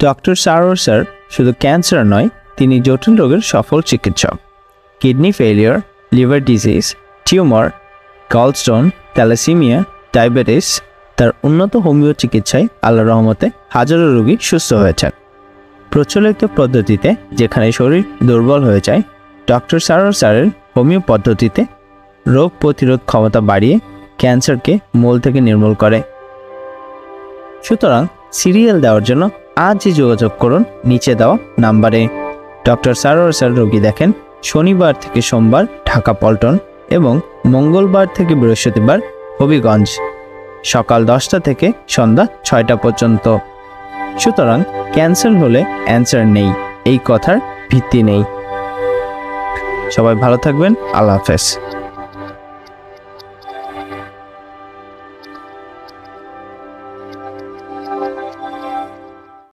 Doctor Sarwar sir শুধু cancer নয়, তিনি জটিল রোগের সফল চিকিৎসক। Kidney failure, liver disease, tumour, gallstone, thalassaemia, diabetes, তার উন্নত হোমিও চিকিৎসায় আল্লাহর রহমতে হাজারো রোগী সুস্থ হয়েছেন। প্রচলিত পদ্ধতিতে যেখানে শরীর দুর্বল হয়ে যায়, ডক্টর সারোয়ার স্যারের হোমিও পদ্ধতিতে রোগ প্রতিরোধ ক্ষমতা বাড়িয়ে ক্যান্সারকে মূল থেকে নির্মূল করে। সুতরাং সিরিয়াল দেওয়ার জন্য আজই যোগাযোগ করুন নিচে দেওয়া নাম্বারে। ডক্টর সারোয়ার স্যার রোগী দেখেন শনিবার থেকে সোমবার ঢাকা পল্টন এবং মঙ্গলবার থেকে বৃহস্পতিবার হবিগঞ্জ, সকাল 10টা থেকে সন্ধ্যা 6টা পর্যন্ত। সুতরাং ক্যান্সার হলে অ্যান্সার নেই, এই কথার ভিত্তি নেই। সবাই ভালো থাকবেন। আল্লাহ হাফেজ।